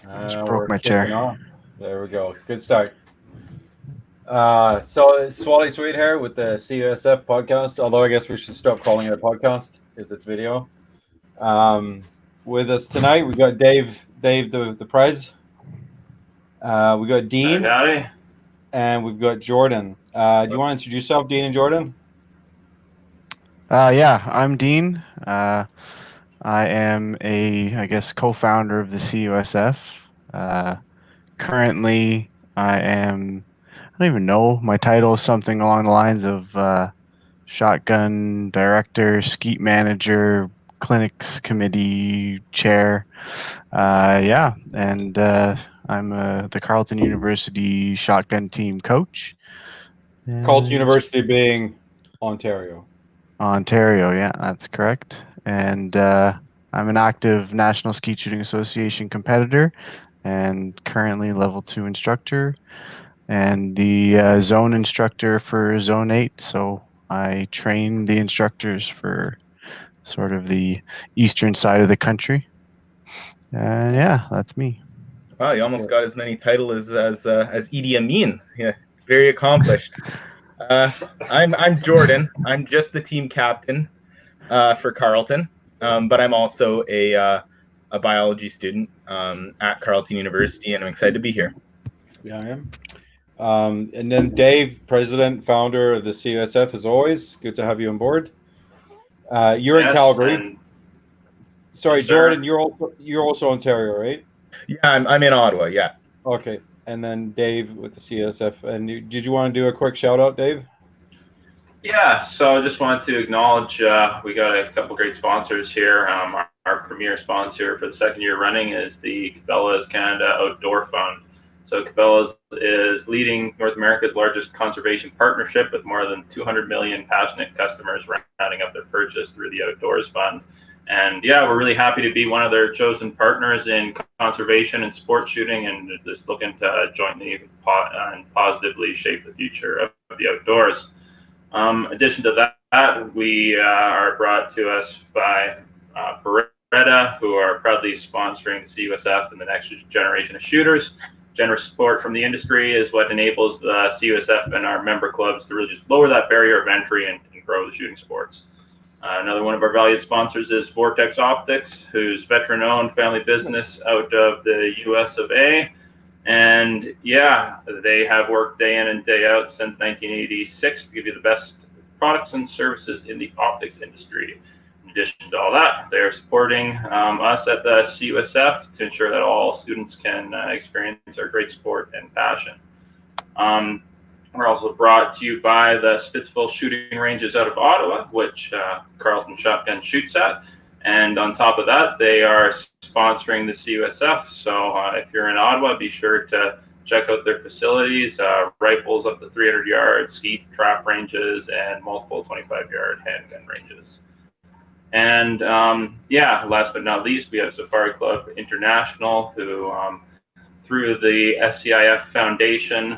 Just broke We're my kicking chair. off. There we go. Good start. So it's Swally Sweet here with the CUSF podcast. Although I guess we should stop calling it a podcast because it's video. Um, with us tonight, we got Dave the Prez. We got Howdy, Dean, howdy. and we've got Jordan. Do you want to introduce yourself, Dean and Jordan? Yeah, I'm Dean. I am I guess, co-founder of the CUSF. Currently, I don't even know. My title is something along the lines of shotgun director, Skeet manager, clinics committee chair. Yeah, and I'm the Carlton University Shotgun Team coach. Carlton And University being Ontario. Ontario, yeah, that's correct. And I'm an active National Skeet Shooting Association competitor and currently level 2 instructor and the zone instructor for Zone 8. So I train the instructors for sort of the eastern side of the country. And yeah, that's me. Wow, you almost got as many titles as Idi Amin. Yeah, very accomplished. I'm Jordan. I'm just the team captain for Carlton, but I'm also a biology student at Carleton University, and I'm excited to be here. Yeah, I am. And then Dave, president, founder of the CUSF, as always. Good to have you on board. You're in Yes, Calgary. and Sorry, Yes, sir. Jordan, you're also Ontario, right? Yeah, I'm in Ottawa. Yeah. Okay. And then Dave with the CSF. And did you want to do a quick shout out, Dave? yeah, so I just wanted to acknowledge we got a couple great sponsors here. Our premier sponsor for the second year running is the Cabela's Canada Outdoor Fund. So Cabela's is leading North America's largest conservation partnership with more than 200 million passionate customers rounding up their purchase through the Outdoors Fund. And yeah, we're really happy to be one of their chosen partners in conservation and sport shooting, and just looking to jointly and positively shape the future of the outdoors. In addition to that, we are brought to us by Beretta, who are proudly sponsoring the CUSF and the next generation of shooters. Generous support from the industry is what enables the CUSF and our member clubs to really just lower that barrier of entry and grow the shooting sports. Another one of our valued sponsors is Vortex Optics, who's veteran-owned family business out of the US of A. And yeah, they have worked day in and day out since 1986 to give you the best products and services in the optics industry. In addition to all that, they're supporting us at the CUSF to ensure that all students can experience our great sport and passion. We're also brought to you by the Stittsville Shooting Ranges out of Ottawa, which Carlton Shotgun shoots at. And on top of that, they are sponsoring the CUSF. So if you're in Ottawa, be sure to check out their facilities, rifles up to 300 yards, skeet trap ranges, and multiple 25-yard handgun ranges. And yeah, last but not least, we have Safari Club International, who through the SCIF Foundation,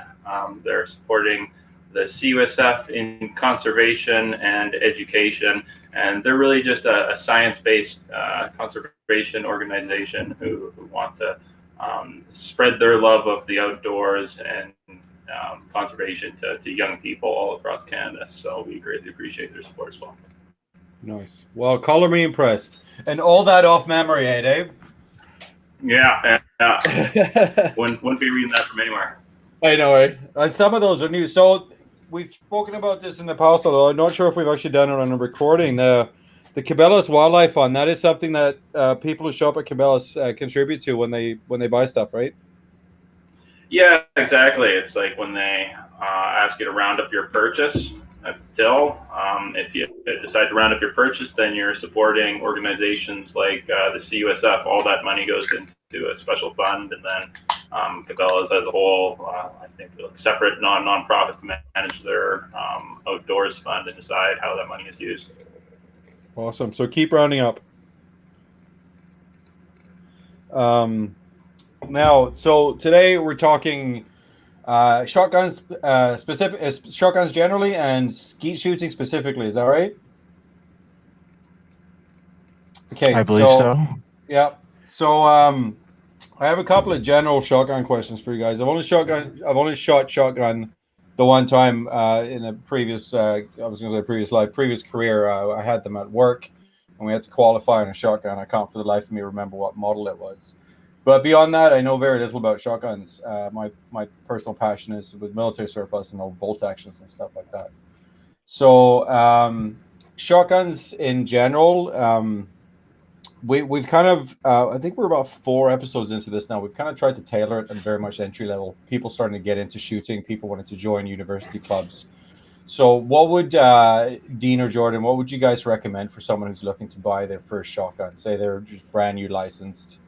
they're supporting the CUSF in conservation and education, and they're really just a science-based conservation organization who want to spread their love of the outdoors and conservation to young people all across Canada. So we greatly appreciate their support as well. Nice. Well, color me impressed. And all that off memory, eh, Dave? Yeah. Wouldn't be reading that from anywhere. I know, eh? Some of those are new. So we've spoken about this in the past, although I'm not sure if we've actually done it on a recording. The Cabela's Wildlife Fund, that is something that people who show up at Cabela's contribute to when they buy stuff, right? Yeah, exactly. It's like when they ask you to round up your purchase at the till. If you decide to round up your purchase, then you're supporting organizations like the CUSF. All that money goes into a special fund, and then Cabela's as a whole, I think, separate non-profit to manage their outdoors fund and decide how that money is used. Awesome. So keep rounding up. Now, so today we're talking shotguns, shotguns generally, and skeet shooting specifically. Is that right? Okay, I believe so. Yeah. So I have a couple of general shotgun questions for you guys. I've only shot shotgun the one time in a previous. I was going to say previous career. I had them at work, and we had to qualify on a shotgun. I can't for the life of me remember what model it was. But beyond that, I know very little about shotguns. My personal passion is with military surplus and all bolt actions and stuff like that. So shotguns in general. We've kind of I think we're about 4 episodes into this now. We've kind of tried to tailor it and very much entry level. People starting to get into shooting. People wanting to join university clubs. So, what would Dean or Jordan? What would you guys recommend for someone who's looking to buy their first shotgun? Say they're just brand new licensed,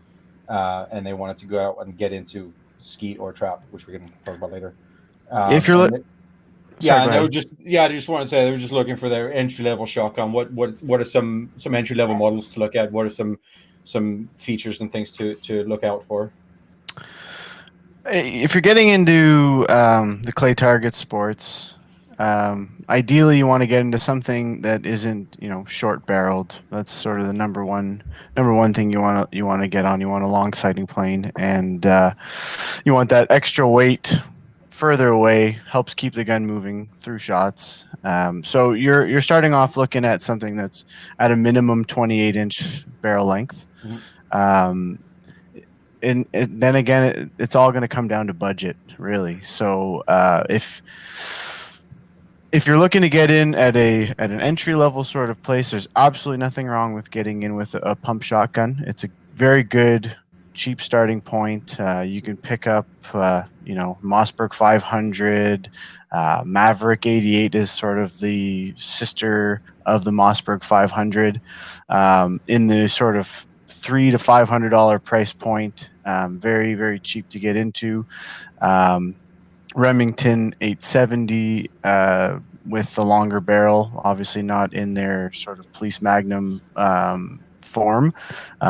and they wanted to go out and get into skeet or trap, which we're going to talk about later. If you're Yeah, Sorry, and go ahead. I just want to say they were just looking for their entry level shotgun. What are some entry level models to look at? What are some features and things to look out for? If you're getting into the clay target sports, ideally you want to get into something that isn't, short barreled. That's sort of the number one thing you want to get on. You want a long sighting plane, and you want that extra weight further away. Helps keep the gun moving through shots. So you're starting off looking at something that's at a minimum 28-inch barrel length. Mhm. And then again, it's all going to come down to budget, really. So if you're looking to get in at an entry level sort of place, there's absolutely nothing wrong with getting in with a pump shotgun. It's a very good, cheap starting point. You can pick up, Mossberg 500, Maverick 88 is sort of the sister of the Mossberg 500, in the sort of $300 to $500 price point. Very, very cheap to get into. Remington 870 with the longer barrel, obviously not in their sort of police magnum form.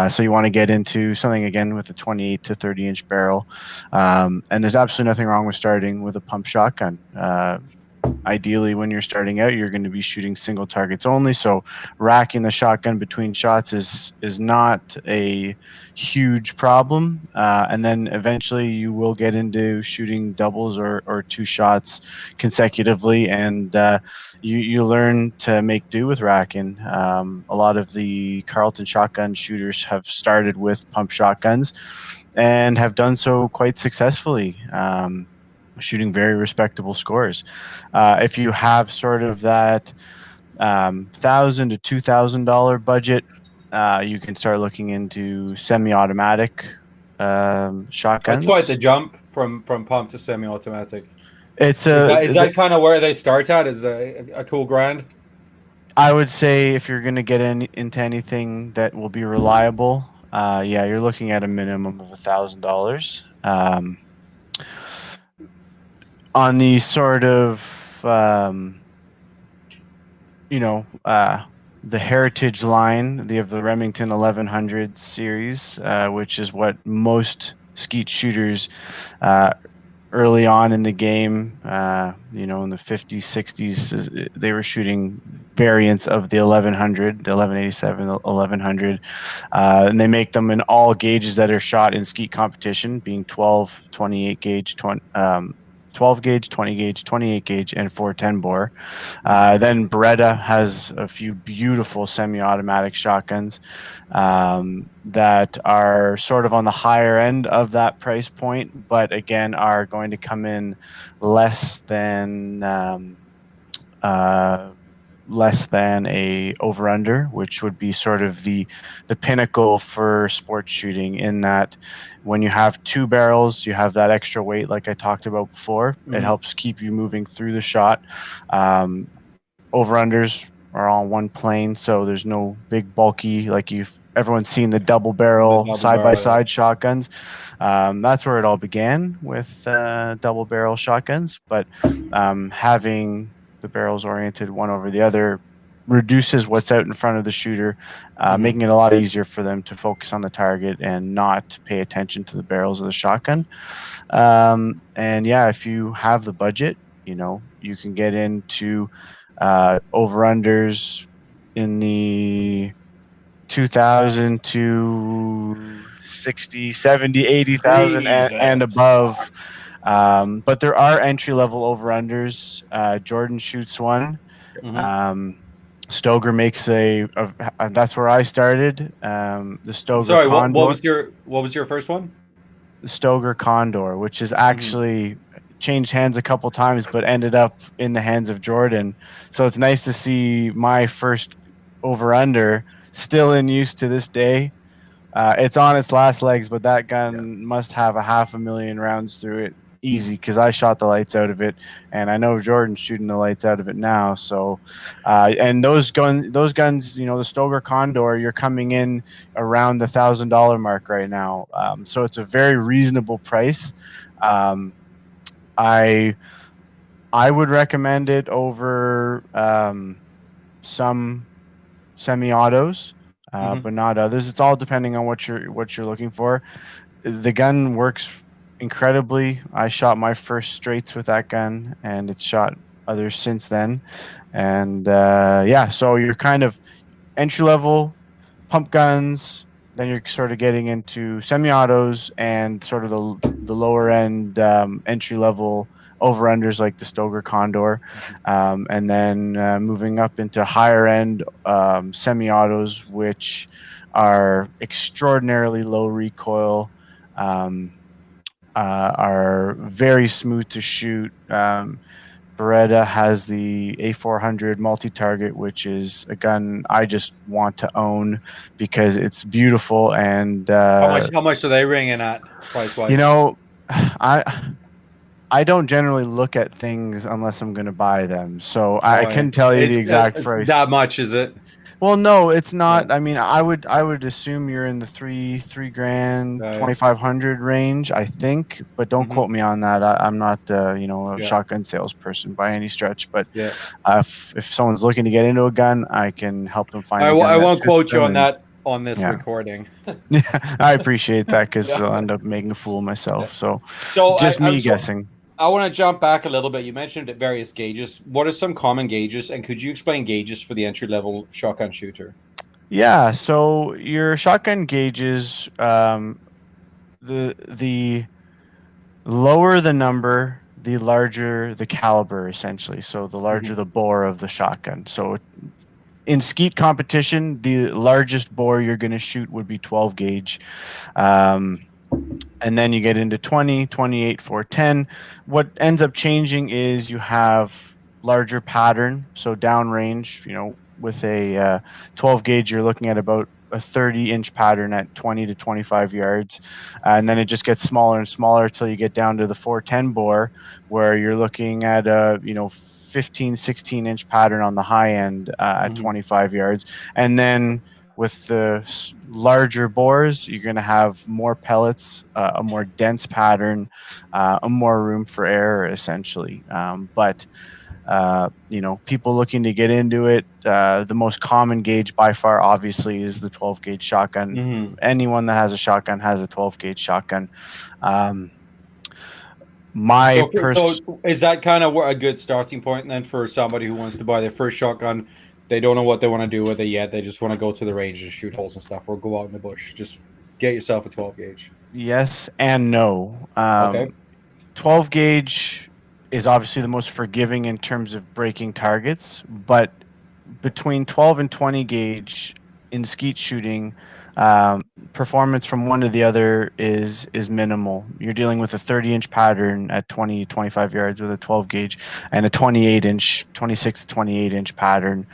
So you want to get into something again with a 28 to 30-inch barrel. And there's absolutely nothing wrong with starting with a pump shotgun. Ideally, when you're starting out, you're going to be shooting single targets only. So racking the shotgun between shots is not a huge problem. And then eventually you will get into shooting doubles or 2 shots consecutively, and you learn to make do with racking. A lot of the Carlton shotgun shooters have started with pump shotguns and have done so quite successfully. Shooting very respectable scores. If you have sort of that $1,000 to $2,000 budget, you can start looking into semi-automatic shotguns. That's quite the jump from pump to semi-automatic. It's Is that kind of where they start at? Is a cool grand? I would say if you're going to get into anything that will be reliable, you're looking at a minimum of $1,000. On the sort of, the heritage line, they have the Remington 1100 series, which is what most skeet shooters early on in the game, in the 50s, 60s, they were shooting variants of the 1100, the 1187, 1100, and they make them in all gauges that are shot in skeet competition, being 12, 28 gauge, 12 gauge, 20 gauge, 28 gauge, and 410 bore. Then Beretta has a few beautiful semi-automatic shotguns that are sort of on the higher end of that price point, but again are going to come in less than a over-under, which would be sort of the pinnacle for sports shooting, in that when you have 2 barrels, you have that extra weight like I talked about before. Mm-hmm. It helps keep you moving through the shot. Over-unders are on one plane, so there's no big bulky, like everyone's seen the double barrel side-by-side shotguns. That's where it all began, with double barrel shotguns, but having the barrels oriented one over the other reduces what's out in front of the shooter, making it a lot easier for them to focus on the target and not pay attention to the barrels of the shotgun. If you have the budget, you can get into over-unders in the 2,000 to 60, 70, 80,000 and Jesus. above. But there are entry level over unders. Jordan shoots one. Mhm. Stoger makes that's where I started. The Stoger Sorry, Condor. what was your first one? The Stoger Condor, which is Mhm. actually changed hands a couple times, but ended up in the hands of Jordan. So it's nice to see my first over under still in use to this day. It's on its last legs, but that gun must have 500,000 rounds through it easy because I shot the lights out of it, and I know Jordan's shooting the lights out of it now. So, and those guns, you know, the Stoger Condor, you're coming in around the $1,000 mark right now. So it's a very reasonable price. Um, I I would recommend it over some semi-autos, Mhm. but not others. It's all depending on what you're looking for. The gun works incredibly. I shot my first straights with that gun, and it's shot others since then. And yeah, so you're kind of entry level pump guns. Then you're sort of getting into semi-autos and sort of the lower end entry level over unders like the Stoger Condor, and then moving up into higher end semi-autos, which are extraordinarily low recoil, um, are very smooth to shoot. Beretta has the A400 multi-target, which is a gun I just want to own because it's beautiful and How much are they ringing at price you wise? know, I don't generally look at things unless I'm going to buy them, so I Oh, yeah. can tell you the exact It's price. that much, is it? Well, no, it's No. not. I mean, I would assume you're in the three grand, Yeah. 2,500 range, I think, but don't Mhm. quote me on that. I'm not, a Yeah. shotgun salesperson by any stretch. But Yeah. if someone's looking to get into a gun, I can help them find I, a w- gun I that won't fits quote you them. on And that on this yeah, recording. yeah, I appreciate that because Yeah. I'll end up making a fool of Yeah. myself. So So just I me so guessing. I want to jump back a little bit. You mentioned various gauges. What are some common gauges, and could you explain gauges for the entry level shotgun shooter? Yeah, so your shotgun gauges, the lower the number, the larger the caliber, essentially. So the larger Mhm. the bore of the shotgun. So in skeet competition, the largest bore you're going to shoot would be 12 gauge. Um, and then you get into 20, 28, 410. What ends up changing is you have larger pattern. So downrange, with a 12 gauge, you're looking at about a 30-inch pattern at 20 to 25 yards. And then it just gets smaller and smaller until you get down to the 410 bore, where you're looking at a, 15, 16-inch pattern on the high end at Mhm. 25 yards. And then with the larger bores, you're going to have more pellets, a more dense pattern, a more room for error, essentially. But people looking to get into it, the most common gauge by far, obviously, is the 12 gauge shotgun. Mhm. Anyone that has a shotgun has a 12 gauge shotgun. Um, my So is that kind of a good starting point then for somebody who wants to buy their first shotgun? They don't know what they want to do with it yet. They just want to go to the range and shoot holes and stuff, or go out in the bush. Just get yourself a 12 gauge. Yes and no. Okay. 12 gauge is obviously the most forgiving in terms of breaking targets, but between 12 and 20 gauge in skeet shooting, performance from one to the other is minimal. You're dealing with a 30-inch pattern at 20, 25 yards with a 12 gauge, and a 28-inch, 26 to 28-inch pattern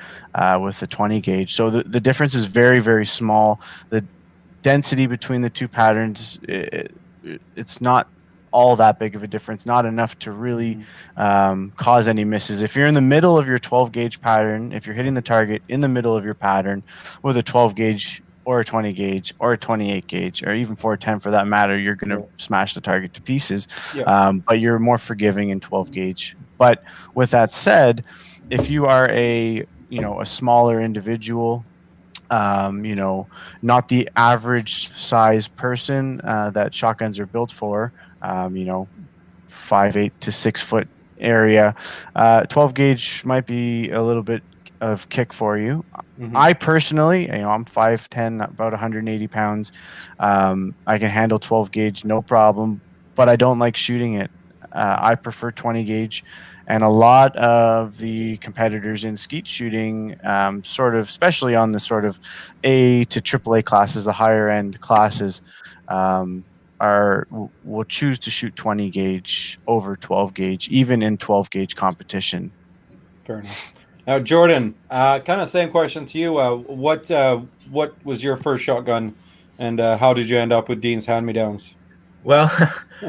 with a 20 gauge. So the difference is very, very small. The density between the two patterns, it's not all that big of a difference, not enough to really Mhm. cause any misses. If you're in the middle of your 12 gauge pattern, if you're hitting the target in the middle of your pattern with a 12 gauge or a 20 gauge or a 28 gauge or even 410 for that matter, you're going to Yeah. smash the target to pieces. Yeah. But you're more forgiving in 12 gauge. But with that said, if you are a smaller individual, not the average size person that shotguns are built for, 5'8" to 6 foot area. 12 gauge might be a little bit of kick for you. Mhm. I personally, I'm 5'10", about 180 pounds. I can handle 12 gauge, no problem, but I don't like shooting it. I prefer 20 gauge, and a lot of the competitors in skeet shooting, sort of, especially on the sort of A to AAA classes, the higher end classes, um, will choose to shoot 20 gauge over 12 gauge, even in 12 gauge competition. Fair enough. Now, Jordan, kind of same question to you. What was your first shotgun, and how did you end up with Dean's hand-me-downs? Well,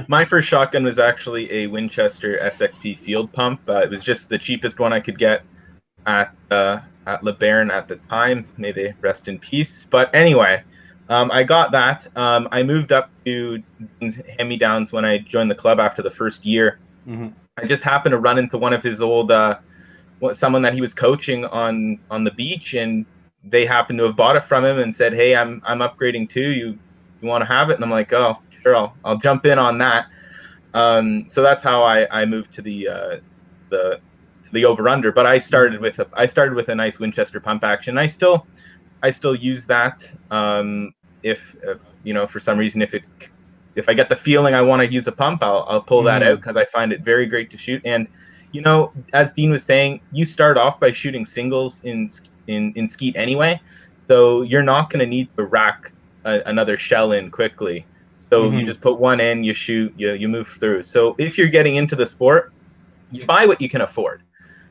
my first shotgun was actually a Winchester SXP field pump. It was just the cheapest one I could get at LeBaron at the time. May they rest in peace. But anyway, I got that. I moved up to hand-me-downs when I joined the club after the first year. Mm-hmm. I just happened to run into one of his old someone that he was coaching on the beach, and they happened to have bought it from him and said, "Hey, I'm upgrading too. You want to have it?" And I'm like, "Oh, sure, I'll jump in on that." So that's how I moved to the over under. But I started with a nice Winchester pump action. I'd still use that if for some reason if I get the feeling I want to use a pump, I'll pull that out because I find it very great to shoot. And as Dean was saying, you start off by shooting singles in skeet anyway, so you're not going to need to rack another shell in quickly. So you just put one in, you shoot, you move through. So if you're getting into the sport, you buy what you can afford.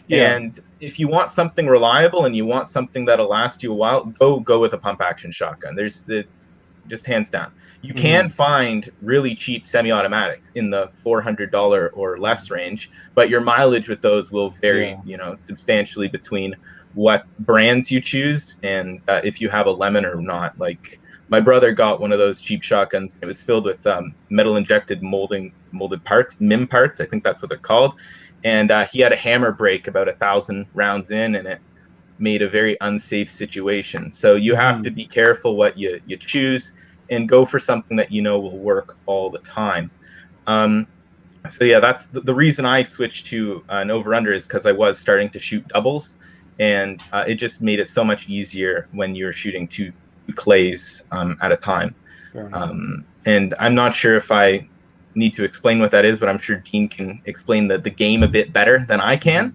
Yeah. And if you want something reliable and you want something that'll last you a while, go with a pump action shotgun. Just hands down. You can find really cheap semi-automatic in the $400 or less range, but your mileage with those will vary, substantially between what brands you choose and if you have a lemon or not. Like my brother got one of those cheap shotguns. It was filled with metal injected molded parts, MIM parts. I think that's what they're called. And he had a hammer break about 1,000 rounds in, and it made a very unsafe situation. So you have to be careful what you choose and go for something that will work all the time. So yeah, that's the reason I switched to an over-under is because I was starting to shoot doubles, and it just made it so much easier when you're shooting two clays at a time. And I'm not sure if I need to explain what that is, but I'm sure Dean can explain the game a bit better than I can.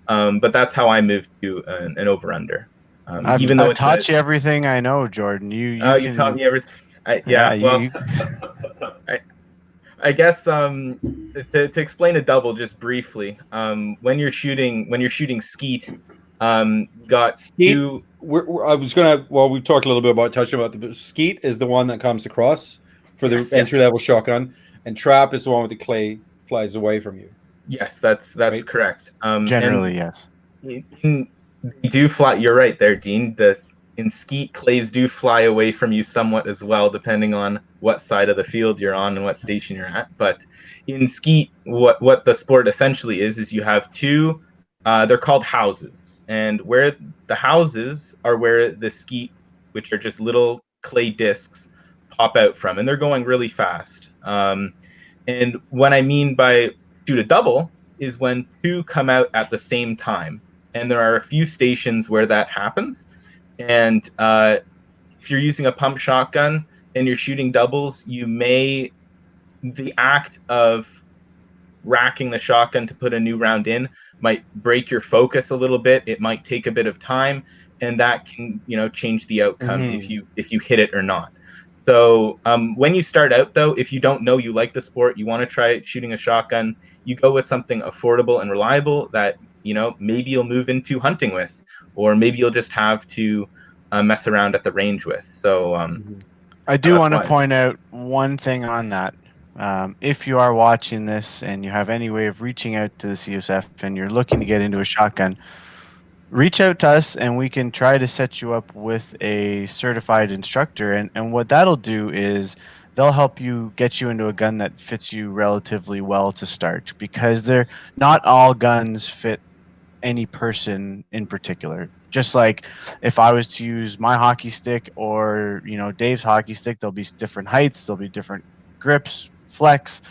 But that's how I moved to an over-under. I've taught you everything I know, Jordan. You you taught me everything. I guess to explain a double just briefly, when you're shooting skeet, got Skeet. two. We've talked a little bit about touching about the skeet is the one that comes across for the entry level shotgun, and trap is the one with the clay flies away from you. Yes, that's right? Correct. Generally, yes. You do fly. You're right there, Dean. In skeet, clays do fly away from you somewhat as well, depending on what side of the field you're on and what station you're at. But in skeet, what the sport essentially is you have two. They're called houses, and where the houses are where the skeet, which are just little clay discs, pop out from, and they're going really fast. And what I mean by shoot a double is when two come out at the same time. And there are a few stations where that happens. And if you're using a pump shotgun and you're shooting doubles, the act of racking the shotgun to put a new round in might break your focus a little bit. It might take a bit of time, and that can change the outcome if you hit it or not. So when you start out, though, if you don't know you like the sport, you want to try shooting a shotgun, you go with something affordable and reliable that maybe you'll move into hunting with, or maybe you'll just have to mess around at the range with. So I do want to point out one thing on that. If you are watching this and you have any way of reaching out to the CSF and you're looking to get into a shotgun, reach out to us and we can try to set you up with a certified instructor. And what that'll do is they'll help you get you into a gun that fits you relatively well to start, because they're not all guns fit any person in particular. Just like if I was to use my hockey stick or Dave's hockey stick, there'll be different heights, there'll be different grips, flex.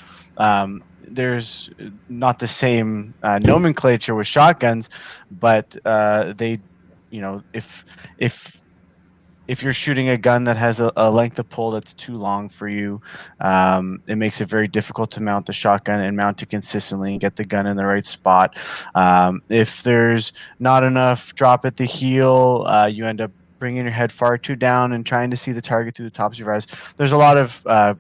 there's not the same nomenclature with shotguns, but they, if if you're shooting a gun that has a length of pull that's too long for you, it makes it very difficult to mount the shotgun and mount it consistently and get the gun in the right spot. If there's not enough drop at the heel, you end up bringing your head far too down and trying to see the target through the tops of your eyes. There's a lot of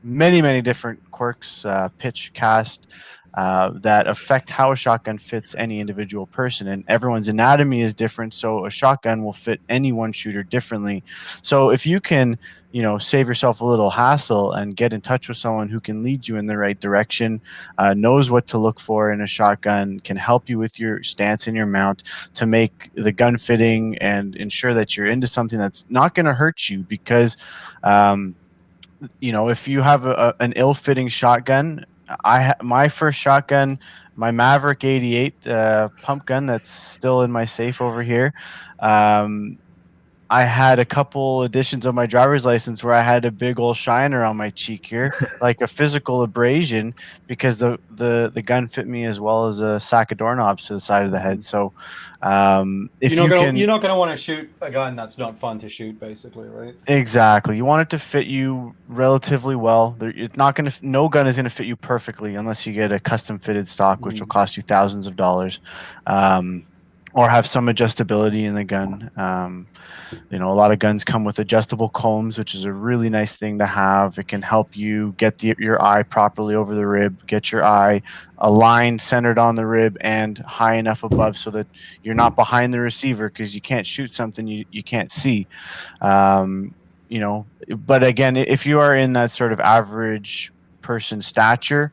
many different quirks, pitch, cast, that affect how a shotgun fits any individual person, and everyone's anatomy is different, so a shotgun will fit any one shooter differently. So if you can, save yourself a little hassle and get in touch with someone who can lead you in the right direction, knows what to look for in a shotgun, can help you with your stance and your mount to make the gun fitting and ensure that you're into something that's not going to hurt you, because if you have an ill-fitting shotgun, my first shotgun, my Maverick 88 pump gun that's still in my safe over here. I had a couple editions of my driver's license where I had a big old shiner on my cheek here, like a physical abrasion, because the gun fit me as well as a sack of doorknobs to the side of the head. So, if you're not gonna want to shoot a gun that's not fun to shoot, basically, right? Exactly. You want it to fit you relatively well. It's not going to. No gun is going to fit you perfectly unless you get a custom fitted stock, which will cost you thousands of dollars, or have some adjustability in the gun. A lot of guns come with adjustable combs, which is a really nice thing to have. It can help you get your eye properly over the rib, get your eye aligned, centered on the rib, and high enough above so that you're not behind the receiver, because you can't shoot something you can't see. But again, if you are in that sort of average person stature,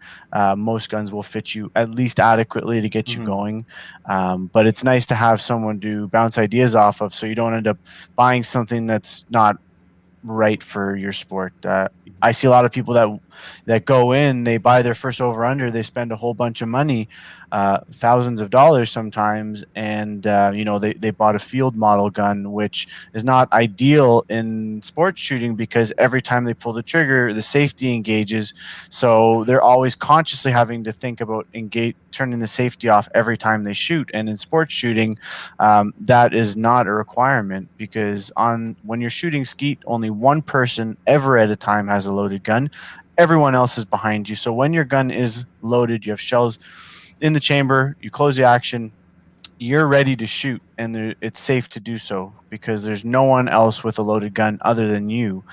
most guns will fit you at least adequately to get you going. But it's nice to have someone to bounce ideas off of, so you don't end up buying something that's not right for your sport. I see a lot of people that go in, they buy their first over under, they spend a whole bunch of money, thousands of dollars sometimes, and they bought a field model gun, which is not ideal in sports shooting, because every time they pull the trigger, the safety engages. So they're always consciously having to think about turning the safety off every time they shoot. And in sports shooting, that is not a requirement, because when you're shooting skeet, only one person ever at a time has a loaded gun. Everyone else is behind you. So when your gun is loaded, you have shells in the chamber, you close the action, you're ready to shoot, and it's safe to do so because there's no one else with a loaded gun other than you.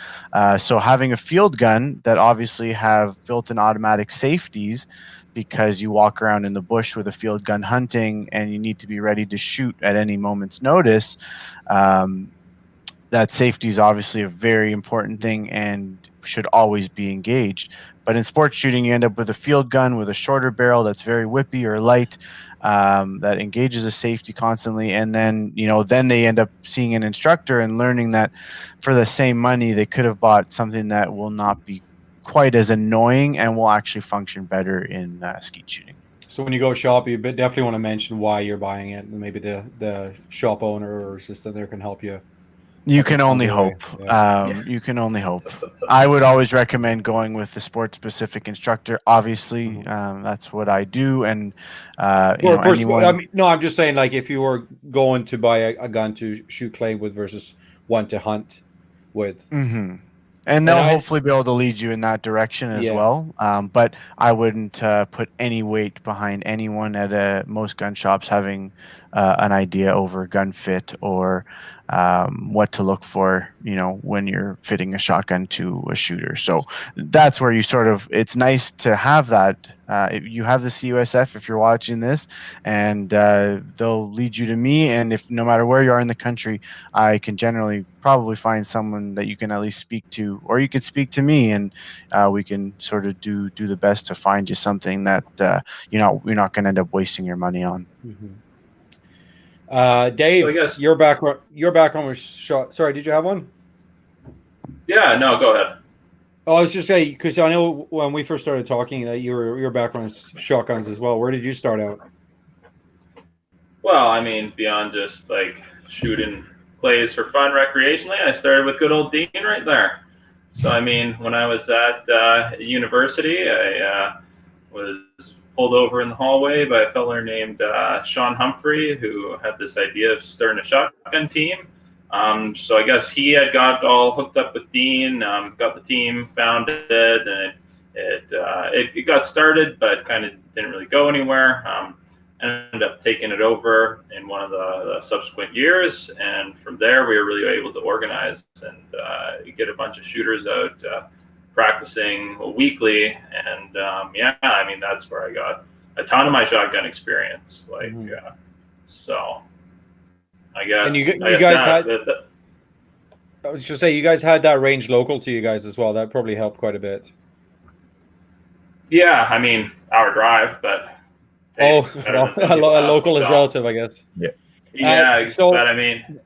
So having a field gun that obviously have built-in automatic safeties, because you walk around in the bush with a field gun hunting and you need to be ready to shoot at any moment's notice, that safety is obviously a very important thing and should always be engaged. But in sports shooting, you end up with a field gun with a shorter barrel that's very whippy or light, that engages a safety constantly. And then, then they end up seeing an instructor and learning that for the same money, they could have bought something that will not be quite as annoying and will actually function better in skeet shooting. So when you go shop, you definitely want to mention why you're buying it, and maybe the shop owner or assistant there can help you. You can only hope. You can only hope. I would always recommend going with the sports-specific instructor. Obviously, that's what I do. And I'm just saying, like, if you were going to buy a gun to shoot clay with versus one to hunt with. And they'll hopefully be able to lead you in that direction as well. But I wouldn't put any weight behind anyone at most gun shops having an idea over gun fit or what to look for, when you're fitting a shotgun to a shooter. So that's where it's nice to have that. You have the CUSF if you're watching this, and they'll lead you to me. And if no matter where you are in the country, I can generally probably find someone that you can at least speak to, or you could speak to me, and we can sort of do the best to find you something that you're not going to end up wasting your money on. Dave, so your background was shot. Sorry, did you have one? Yeah, no, go ahead. Oh, I was just saying, because I know when we first started talking that your background is shotguns as well. Where did you start out? Well, I mean, beyond just like shooting clays for fun recreationally, I started with good old Dean right there. So, I mean, when I was at university, I was pulled over in the hallway by a feller named Sean Humphrey, who had this idea of starting a shotgun team. So I guess he had got all hooked up with Dean, got the team founded, and it got started, but kind of didn't really go anywhere. Ended up taking it over in one of the subsequent years, and from there we were really able to organize and get a bunch of shooters out practicing weekly. And yeah, I mean, that's where I got a ton of my shotgun experience. Like, so I guess. And you I guess guys that, had. I was just say you guys had that range local to you guys as well. That probably helped quite a bit. yeah, I mean, hour drive, but hey, a local is relative, I guess. Yeah, so but I mean,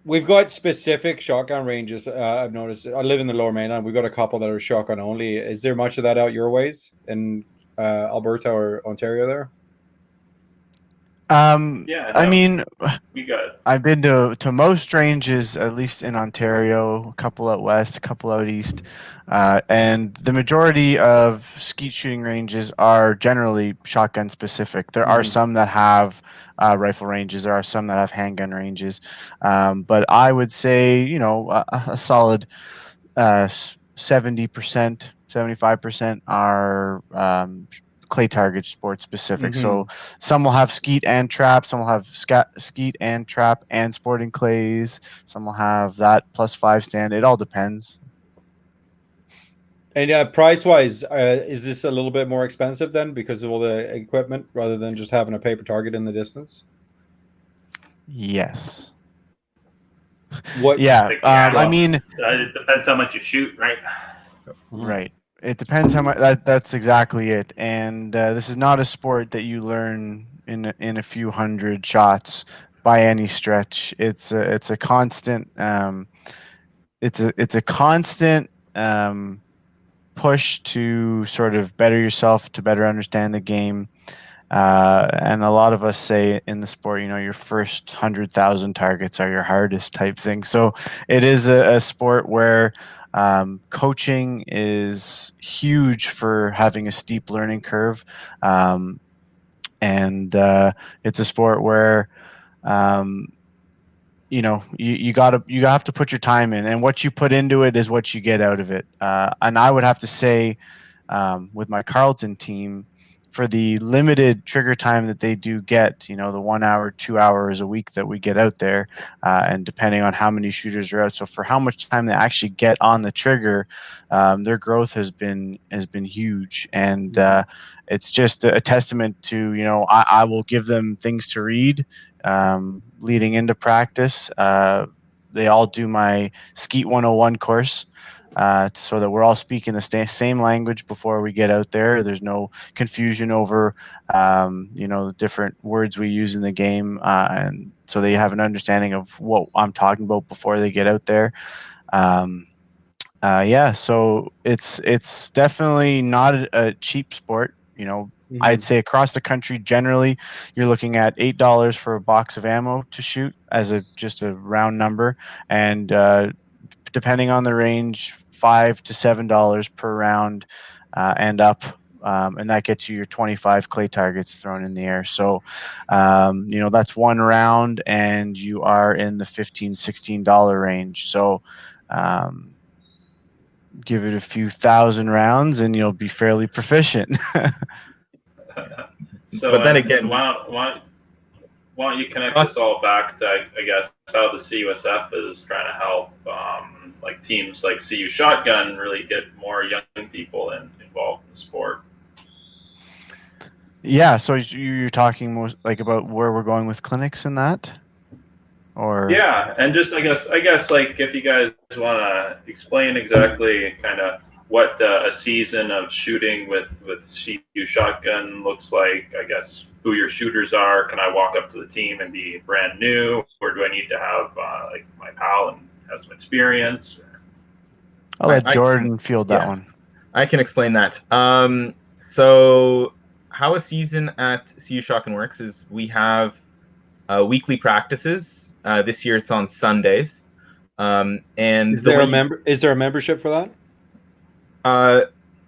we've got specific shotgun ranges. I've noticed. I live in the Lower Mainland. We've got a couple that are shotgun only. Is there much of that out your ways in Alberta or Ontario there? yeah, I no, mean, we got I've been to most ranges, at least in Ontario, a couple out west, a couple out east, and the majority of skeet shooting ranges are generally shotgun specific. There are some that have rifle ranges. There are some that have handgun ranges, but I would say, you know, a solid 70%, 75% are clay target sport specific. So some will have skeet and trap, some will have skeet and trap and sporting clays, some will have that +5 stand. It all depends. And price wise, is this a little bit more expensive then because of all the equipment rather than just having a paper target in the distance? Yes. What? Yeah. I mean, it depends how much you shoot, right? right. It depends how much. That's exactly it. And this is not a sport that you learn in a few hundred shots by any stretch. It's a constant. It's a constant push to sort of better yourself, to better understand the game. And a lot of us say in the sport, you know, your first 100,000 targets are your hardest type thing. So it is a sport where coaching is huge for having a steep learning curve. And it's a sport where, you know, you have to put your time in, and what you put into it is what you get out of it. And I would have to say, with my Carlton team, for the limited trigger time that they do get, you know, the 1 hour, 2 hours a week that we get out there, and depending on how many shooters are out, so for how much time they actually get on the trigger, their growth has been huge, and it's just a testament to, you know, I will give them things to read leading into practice. They all do my Skeet 101 course. So that we're all speaking the same language before we get out there. There's no confusion over, you know, the different words we use in the game, and so they have an understanding of what I'm talking about before they get out there. Yeah, so it's definitely not a cheap sport. You know, I'd say across the country, generally, you're looking at $8 for a box of ammo to shoot, as just a round number, and depending on the range, $5 to $7 per round, and up, and that gets you your 25 clay targets thrown in the air. So, you know, that's one round, and you are in the $15, $16 range. So, give it a few thousand rounds, and you'll be fairly proficient. So, but then again, why don't you connect this all back to, I guess, how the CUSF is trying to help like teams like CU Shotgun really get more young people involved in the sport? Yeah, so you're talking most like about where we're going with clinics and that, or yeah, and just I guess like if you guys want to explain exactly kind of what a season of shooting with CU Shotgun looks like, I guess who your shooters are. Can I walk up to the team and be brand new, or do I need to have like my pal and have some experience? I'll let Jordan field that one. I can explain that. So how a season at CU Shotgun works is we have weekly practices. This year it's on Sundays. And is there a membership for that?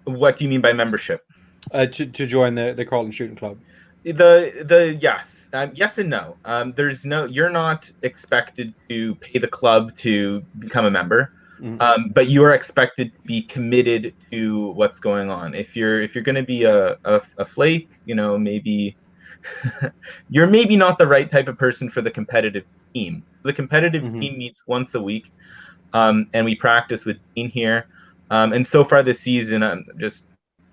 What do you mean by membership? to join the Carlton Shooting Club? Yes and no. You're not expected to pay the club to become a member. But you are expected to be committed to what's going on. If you're going to be a flake, maybe you're maybe not the right type of person for the competitive team. The competitive team meets once a week, and we practice with Dean here. And so far this season, just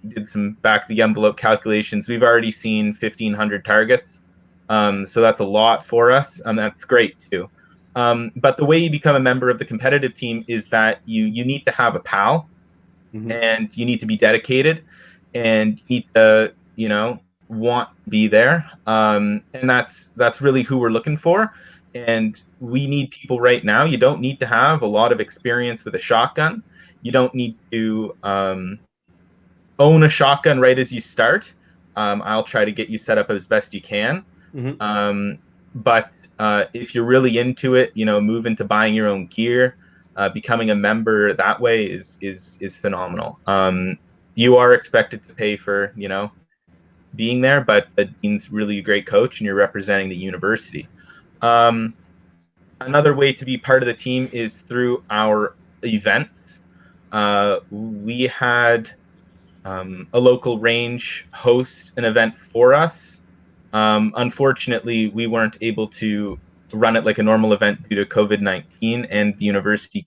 did some back the envelope calculations. We've already seen 1,500 targets, so that's a lot for us, and that's great too. But the way you become a member of the competitive team is that you need to have a PAL, and you need to be dedicated, and you need to want to be there, and that's really who we're looking for. And we need people right now. You don't need to have a lot of experience with a shotgun. You don't need to own a shotgun right as you start. I'll try to get you set up as best you can. But if you're really into it, move into buying your own gear, becoming a member that way is phenomenal. You are expected to pay for being there, but the dean's really a great coach, and you're representing the university. Another way to be part of the team is through our events. We had a local range host an event for us. Unfortunately, we weren't able to run it like a normal event due to COVID-19, and the university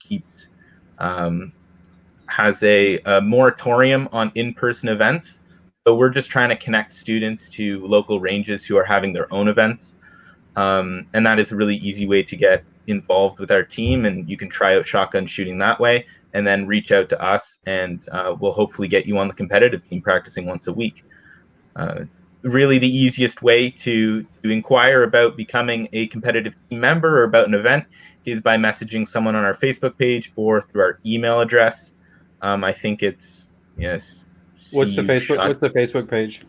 has a moratorium on in-person events. So we're just trying to connect students to local ranges who are having their own events. And that is a really easy way to get involved with our team, and you can try out shotgun shooting that way, and then reach out to us, and we'll hopefully get you on the competitive team practicing once a week. Really, the easiest way to inquire about becoming a competitive team member or about an event is by messaging someone on our Facebook page or through our email address. I think it's What's the Facebook page?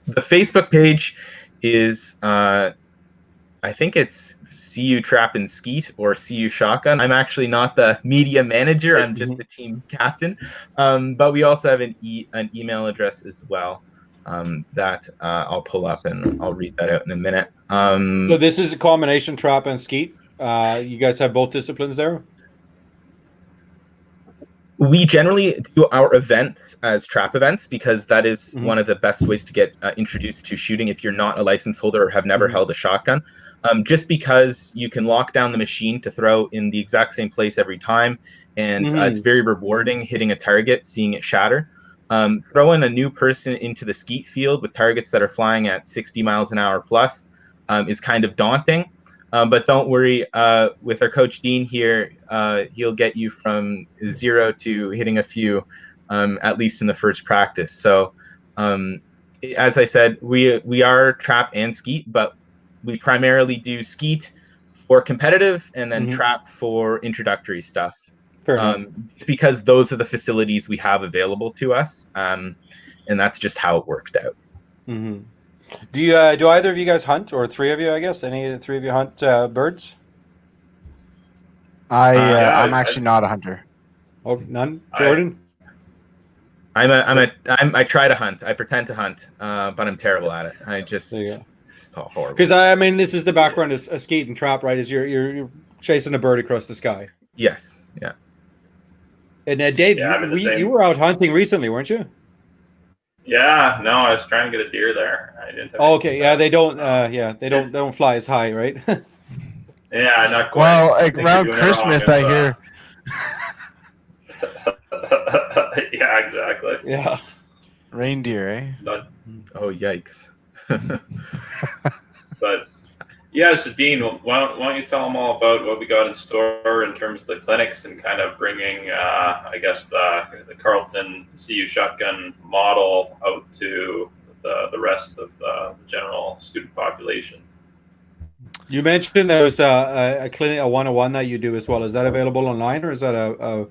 The Facebook page is I think it's CU Trap and Skeet or CU Shotgun. I'm actually not the media manager. I'm just the team captain. But we also have an email address as well that I'll pull up, and I'll read that out in a minute. So this is a combination Trap and Skeet. You guys have both disciplines there? We generally do our events as trap events because that is one of the best ways to get introduced to shooting if you're not a license holder or have never held a shotgun. Just because you can lock down the machine to throw in the exact same place every time, and it's very rewarding hitting a target, seeing it shatter. Throwing a new person into the skeet field with targets that are flying at 60 miles an hour plus is kind of daunting. But don't worry, with our coach Dean here, he'll get you from 0 to hitting a few, at least in the first practice. So, as I said, we are trap and skeet, but we primarily do skeet for competitive and then trap for introductory stuff. Fair enough. It's because those are the facilities we have available to us, and that's just how it worked out. Do either of you guys hunt, or three of you, I guess? Any of the three of you hunt birds? I'm actually not a hunter. Oh, none. Jordan? I try to hunt. I pretend to hunt, but I'm terrible at it. I just it's all horrible. Because I mean, this is the background of skeet and trap, right? Is you're chasing a bird across the sky. Yes. Yeah. And Dave, you were out hunting recently, weren't you? Yeah, no, I was trying to get a deer there. I didn't. Okay, yeah, they don't. They don't fly as high, right? Yeah, not quite. Well, like around Christmas, I hear. Yeah, exactly. Yeah. Reindeer, eh? Oh, yikes. But yeah, so Dean, why don't you tell them all about what we got in store in terms of the clinics and kind of bringing, I guess, the Carlton CU Shotgun model out to the rest of the general student population. You mentioned there was a clinic, a 101 that you do as well. Is that available online, or is that a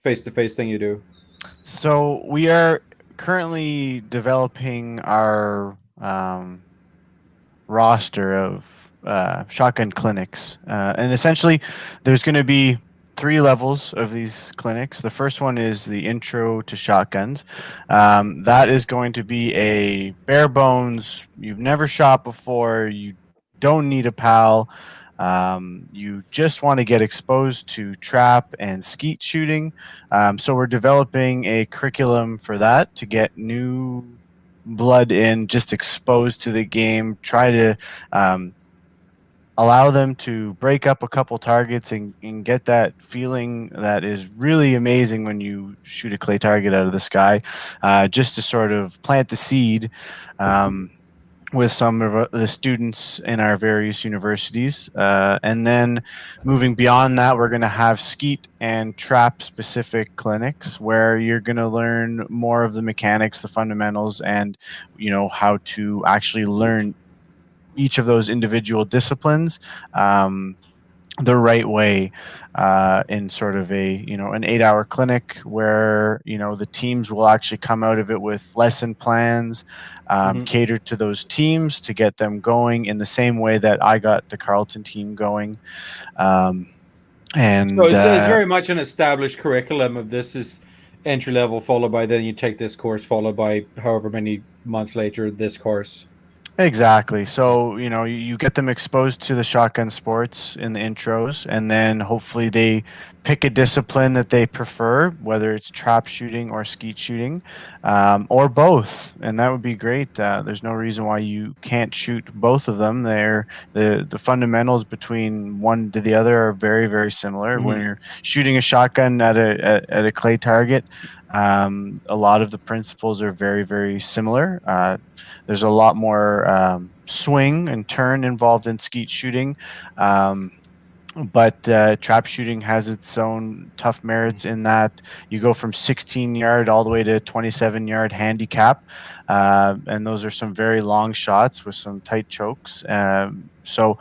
face-to-face thing you do? So we are currently developing our roster of shotgun clinics, and essentially there's going to be 3 levels of these clinics. The first one is the intro to shotguns. That is going to be a bare bones. You've never shot before. You don't need a pal. You just want to get exposed to trap and skeet shooting. So we're developing a curriculum for that to get new blood in, just exposed to the game. Try to allow them to break up a couple targets and get that feeling that is really amazing when you shoot a clay target out of the sky, just to sort of plant the seed with some of the students in our various universities. And then moving beyond that, we're going to have skeet and trap specific clinics where you're going to learn more of the mechanics, the fundamentals, and how to actually learn each of those individual disciplines the right way, in sort of an 8-hour clinic where the teams will actually come out of it with lesson plans, catered to those teams to get them going in the same way that I got the Carlton team going. And so it's very much an established curriculum of this is entry level, followed by then you take this course, followed by however many months later this course. Exactly. So, you get them exposed to the shotgun sports in the intros, and then hopefully they pick a discipline that they prefer, whether it's trap shooting or skeet shooting, or both. And that would be great. There's no reason why you can't shoot both of them. The fundamentals between one to the other are very, very similar. When you're shooting a shotgun at a clay target, a lot of the principles are very, very similar. There's a lot more swing and turn involved in skeet shooting. But trap shooting has its own tough merits in that you go from 16-yard all the way to 27-yard handicap. And those are some very long shots with some tight chokes. So,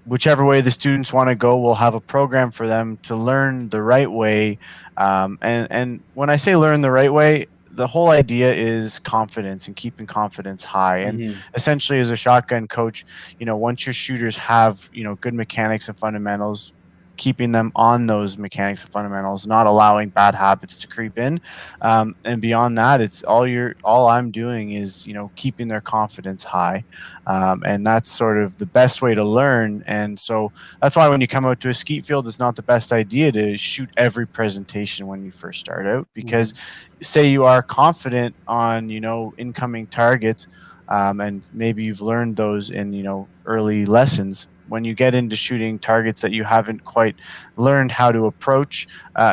whichever way the students want to go, we'll have a program for them to learn the right way. And when I say learn the right way, the whole idea is confidence and keeping confidence high. And essentially, as a shotgun coach, once your shooters have, good mechanics and fundamentals, keeping them on those mechanics and fundamentals, not allowing bad habits to creep in. And beyond that, it's all I'm doing is, keeping their confidence high. And that's sort of the best way to learn. And so that's why when you come out to a skeet field, it's not the best idea to shoot every presentation when you first start out, because say you are confident on, incoming targets, and maybe you've learned those in, early lessons. When you get into shooting targets that you haven't quite learned how to approach,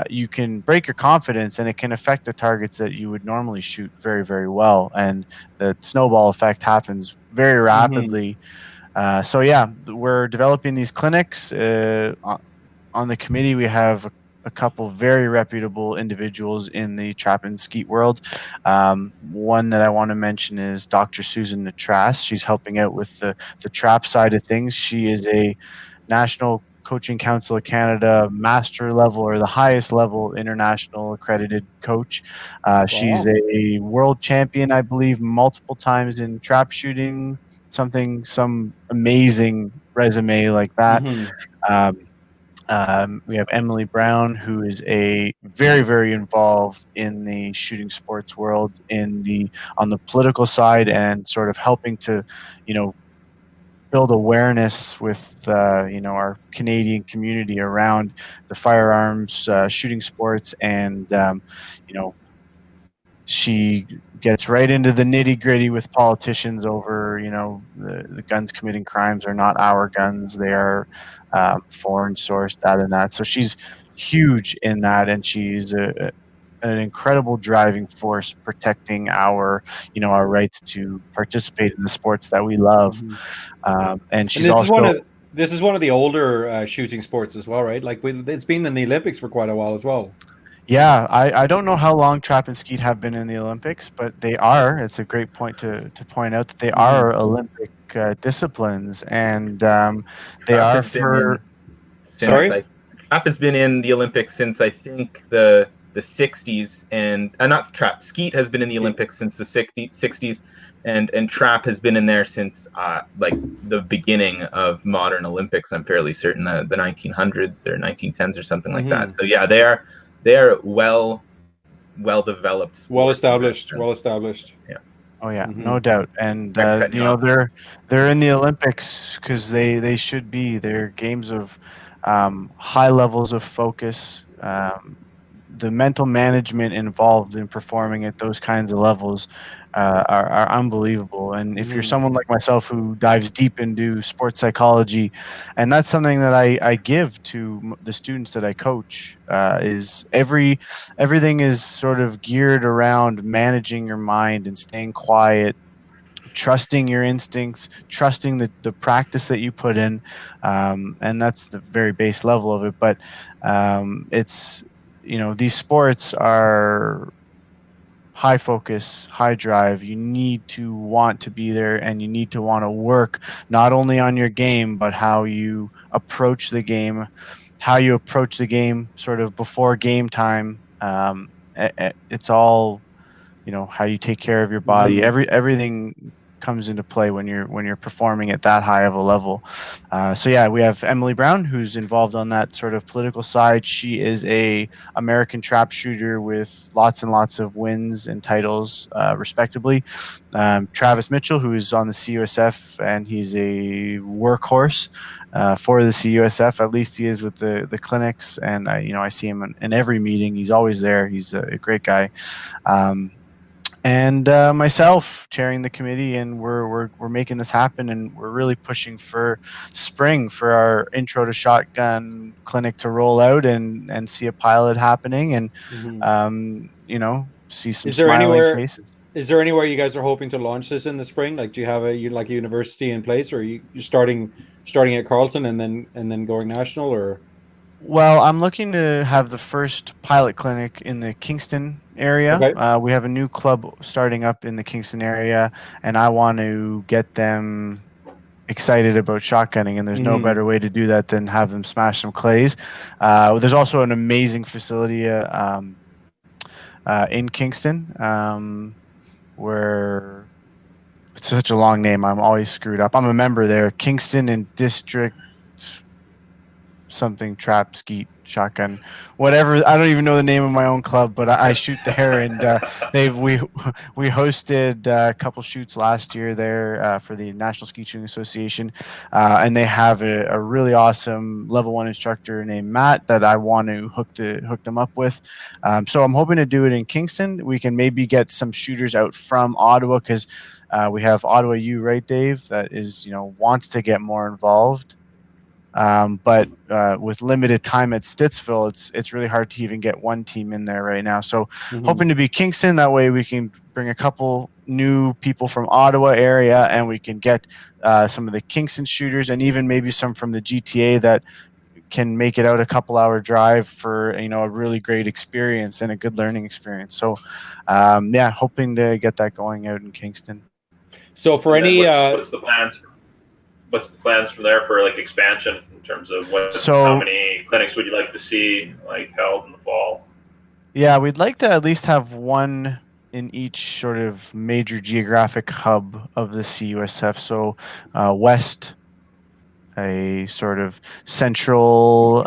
you can break your confidence, and it can affect the targets that you would normally shoot very, very well. And the snowball effect happens very rapidly. So yeah, we're developing these clinics. On the committee, we have a couple very reputable individuals in the trap and skeet world. One that I want to mention is Dr. Susan Natras. She's helping out with the trap side of things. She is a National Coaching Council of Canada master level, or the highest level international accredited coach. She's a world champion, I believe, multiple times in trap shooting, some amazing resume like that. We have Emily Brown, who is a very, very involved in the shooting sports world on the political side, and sort of helping to, build awareness with, our Canadian community around the firearms, shooting sports, and, she gets right into the nitty gritty with politicians over, the guns committing crimes are not our guns. They are foreign sourced, that and that. So she's huge in that. And she's an incredible driving force protecting our rights to participate in the sports that we love. And she's this is one of the older shooting sports as well, right? Like it's been in the Olympics for quite a while as well. Yeah, I don't know how long trap and skeet have been in the Olympics, but they are. It's a great point to point out that they are Olympic disciplines, and they are for. Trap has been in the Olympics since I think the the 60s, and not trap. Skeet has been in the Olympics since the 60s, and trap has been in there since like the beginning of modern Olympics. I'm fairly certain that the 1900s or 1910s or something like that. So yeah, they are well developed, well established. Yeah. Oh yeah, no doubt. And I'm cutting you you know off. they're in the Olympics because they should be. They're games of high levels of focus. The mental management involved in performing at those kinds of levels are unbelievable. And if you're someone like myself who dives deep into sports psychology, and that's something that I give to the students that I coach, is everything is sort of geared around managing your mind and staying quiet, trusting your instincts, trusting the practice that you put in. And that's the very base level of it. But it's, these sports are high focus, high drive. You need to want to be there and you need to want to work not only on your game, but how you approach the game, sort of before game time. It's all, how you take care of your body. Everything comes into play when you're performing at that high of a level. So yeah, we have Emily Brown, who's involved on that sort of political side. She is a American trap shooter with lots and lots of wins and titles, respectively. Travis Mitchell, who is on the CUSF, and he's a workhorse for the CUSF. At least he is with the clinics, and I see him in every meeting. He's always there. He's a great guy. And myself chairing the committee, and we're making this happen, and we're really pushing for spring for our intro to shotgun clinic to roll out and see a pilot happening, and see some smiling faces. Is there anywhere you guys are hoping to launch this in the spring? Like, do you have a university in place, or you're starting at Carlton and then going national, or? Well, I'm looking to have the first pilot clinic in the Kingston area. Okay. We have a new club starting up in the Kingston area, and I want to get them excited about shotgunning, and there's no better way to do that than have them smash some clays. There's also an amazing facility in Kingston, where it's such a long name. I'm always screwed up. I'm a member there, Kingston and District something trap skeet shotgun, whatever. I don't even know the name of my own club, but I shoot there, and we hosted a couple shoots last year there for the National Skeet Shooting Association, and they have a really awesome level 1 instructor named Matt that I want to hook them up with. So I'm hoping to do it in Kingston. We can maybe get some shooters out from Ottawa, because we have Ottawa U, right, Dave, that is wants to get more involved. But with limited time at Stittsville, it's really hard to even get one team in there right now. So hoping to be Kingston. That way we can bring a couple new people from Ottawa area, and we can get some of the Kingston shooters, and even maybe some from the GTA that can make it out a couple-hour drive for a really great experience and a good learning experience. So yeah, hoping to get that going out in Kingston. So for any what's the plans? What's the plans from there for like expansion in terms of how many clinics would you like to see held in the fall? Yeah, we'd like to at least have one in each sort of major geographic hub of the CUSF. So west, a sort of central,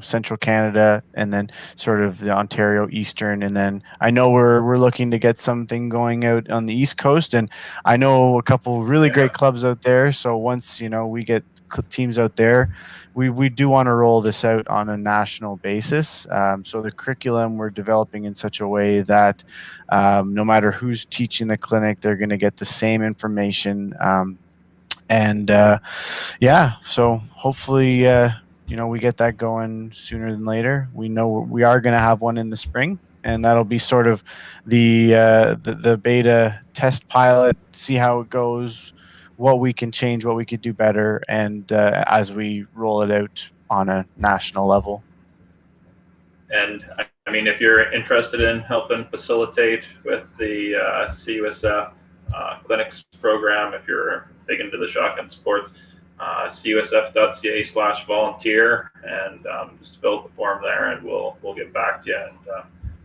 central Canada, and then sort of the Ontario Eastern. And then I know we're looking to get something going out on the East Coast, and I know a couple really great clubs out there. So once we get teams out there, we do want to roll this out on a national basis. So the curriculum we're developing in such a way that no matter who's teaching the clinic, they're going to get the same information. And yeah, so hopefully we get that going sooner than later. We know we are going to have one in the spring, and that'll be sort of the beta test pilot, see how it goes, what we can change, what we could do better, and as we roll it out on a national level. And I mean, if you're interested in helping facilitate with the CUSF clinics program, if you're big into the shotgun sports, CUSF.ca/volunteer, and just fill out the form there, and we'll get back to you. And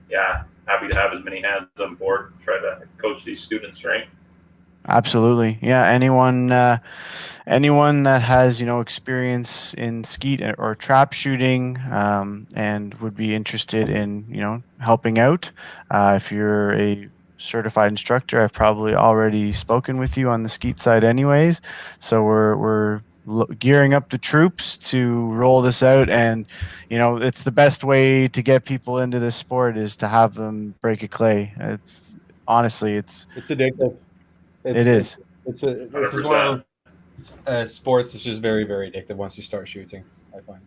yeah, happy to have as many hands on board, try to coach these students, right? Absolutely. Yeah. Anyone that has, experience in skeet or trap shooting, and would be interested in, helping out. If you're a certified instructor, I've probably already spoken with you on the skeet side anyways. So we're gearing up the troops to roll this out. And, it's the best way to get people into this sport is to have them break a clay. It's honestly, It's addictive. it is. This is one of those sports that's just very, very addictive once you start shooting, I find.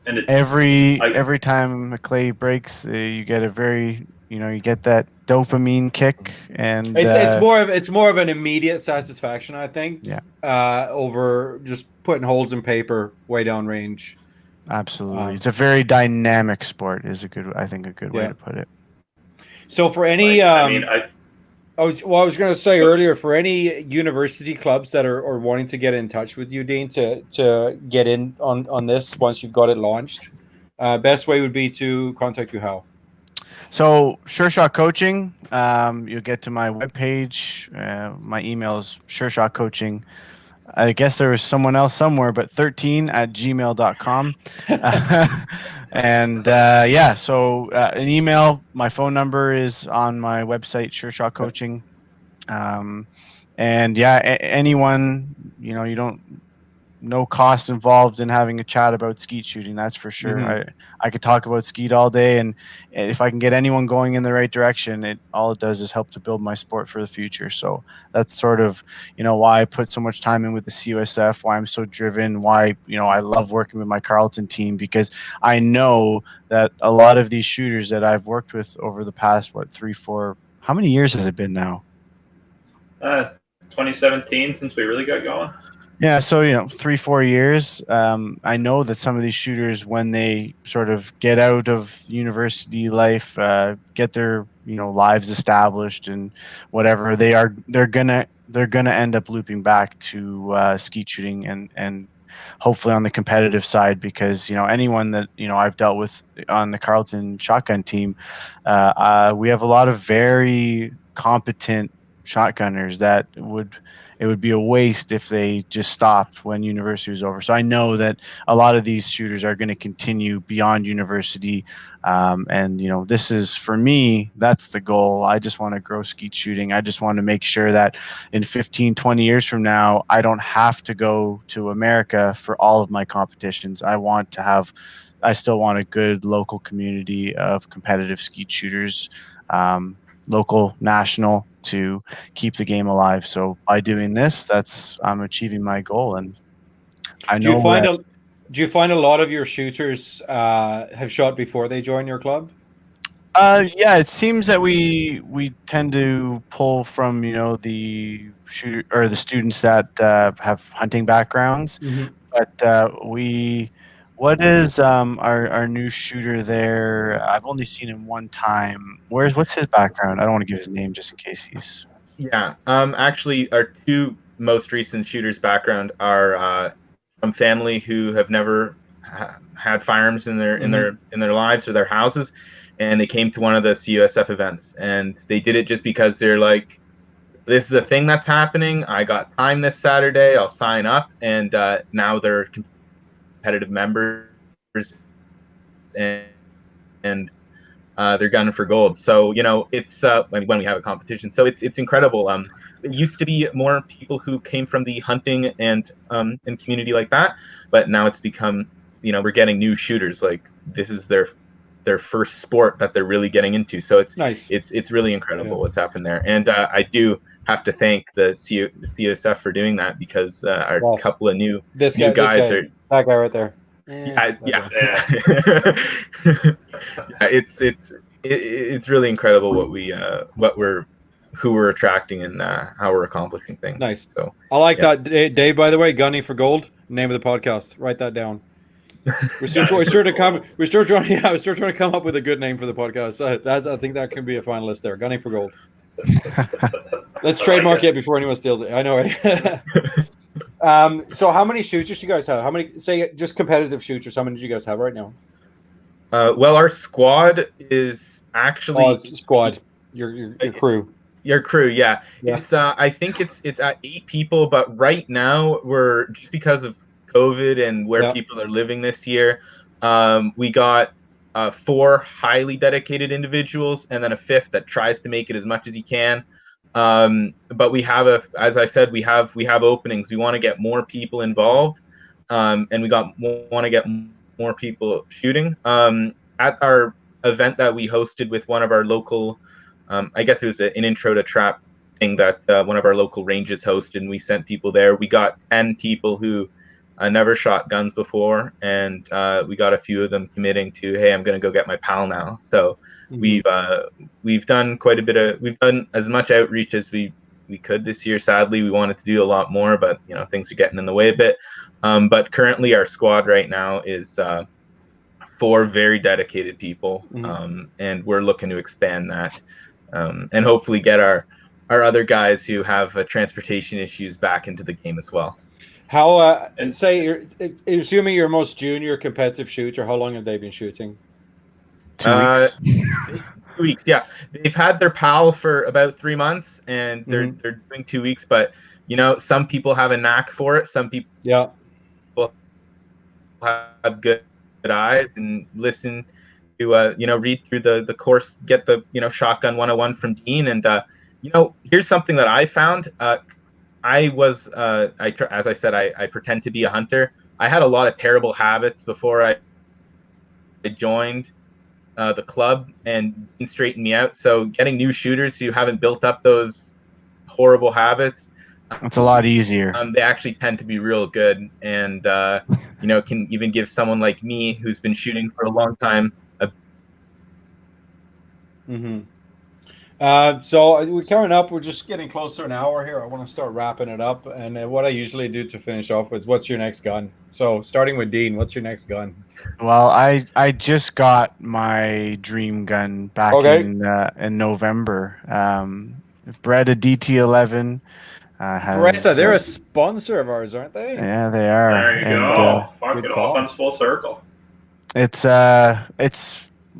And Every time a clay breaks, you get you get that dopamine kick, and it's more of an immediate satisfaction, I think. Yeah. Over just putting holes in paper way down range. Absolutely, it's a very dynamic sport. Is a good way to put it. So for any, I was going to say earlier, for any university clubs that are wanting to get in touch with you, Dean, to get in on this once you've got it launched, best way would be to contact you. How? So SureShot Coaching, you'll get to my webpage. My email is SureShotCoaching. I guess there was someone else somewhere, but 13@gmail.com. And so an email, my phone number is on my website, SureShot Coaching. Anyone, you don't, no cost involved in having a chat about skeet shooting. That's for sure. Mm-hmm. I could talk about skeet all day, and if I can get anyone going in the right direction, all it does is help to build my sport for the future. So that's sort of, why I put so much time in with the CUSF, why I'm so driven, why, I love working with my Carlton team, because I know that a lot of these shooters that I've worked with over the past, 3, 4, how many years has it been now? 2017 since we really got going. Yeah, so 3, 4 years. I know that some of these shooters, when they sort of get out of university life, get their lives established and whatever, they're gonna end up looping back to skeet shooting and hopefully on the competitive side, because anyone that I've dealt with on the Carlton Shotgun Team, we have a lot of very competent shotgunners that it would be a waste if they just stopped when university was over. So I know that a lot of these shooters are going to continue beyond university. And this is, for me, that's the goal. I just want to grow skeet shooting. I just want to make sure that in 15, 20 years from now, I don't have to go to America for all of my competitions. I still want a good local community of competitive skeet shooters, local, national, to keep the game alive. So by doing this, I'm achieving my goal. And I know. Do you find a lot of your shooters have shot before they join your club? Yeah, it seems that we tend to pull from the shooter or the students that have hunting backgrounds. Mm-hmm. But what is our new shooter there? I've only seen him one time. What's his background? I don't want to give his name just in case he's. Yeah. Actually, our two most recent shooters' background are from family who have never had firearms in their lives or their houses, and they came to one of the CUSF events, and they did it just because they're like, this is a thing that's happening. I got time this Saturday. I'll sign up, and now they're competitive members, and they're gunning for gold. So it's when we have a competition. So it's incredible. There used to be more people who came from the hunting and community like that, but now it's become we're getting new shooters. Like, this is their first sport that they're really getting into. So it's nice. It's really incredible what's happened there. And I do have to thank the CUSF for doing that, because couple of new guys are that guy right there. It's really incredible who we're attracting and how we're accomplishing things. Nice. So I like that, Dave. By the way, Gunning for Gold, name of the podcast. Write that down. We're still trying to come up with a good name for the podcast. I think that can be a finalist there. Gunning for Gold. Let's trademark it before anyone steals it. I know, right? So how many shooters you guys have? How many, say, just competitive shooters? How many do you guys have right now? Well, our squad is Oh, actually it's squad. Your crew. your crew. Yeah, Yeah. it's I think it's at 8 people, but right now we're just because of COVID and where Yeah. people are living this year. We got 4 highly dedicated individuals, and then a fifth that tries to make it as much as he can. But we have as I said, we have openings. We want to get more people involved, and we want to get more people shooting. At our event that we hosted with one of our local, I guess it was an intro to trap thing that one of our local ranges hosted, and we sent people there. We got 10 people who never shot guns before, and we got a few of them committing to, hey, I'm going to go get my pal now. So we've done we've done as much outreach as we could this year. Sadly, we wanted to do a lot more, but things are getting in the way a bit. But currently, our squad right now is 4 very dedicated people, and we're looking to expand that, and hopefully get our other guys who have transportation issues back into the game as well. How say you're assuming your most junior competitive shooter, how long have they been shooting? 2 weeks. 2 weeks, yeah. They've had their PAL for about 3 months, and they're doing 2 weeks. But some people have a knack for it. Some people have good eyes and listen to read through the course, get the Shotgun 101 from Dean. And here's something that I found. As I said, I pretend to be a hunter. I had a lot of terrible habits before I joined the club, and Dean straightened me out. So getting new shooters who haven't built up those horrible habits, It's a lot easier. they actually tend to be real good, and can even give someone like me who's been shooting for a long time So we're coming up. We're just getting close to an hour here. I want to start wrapping it up. And what I usually do to finish off is, what's your next gun? So starting with Dean, what's your next gun? Well, I just got my dream gun back in November. Beretta DT11. Beretta, they're a sponsor of ours, aren't they? Yeah, they are. There you go. Fuck, it all comes full circle. It's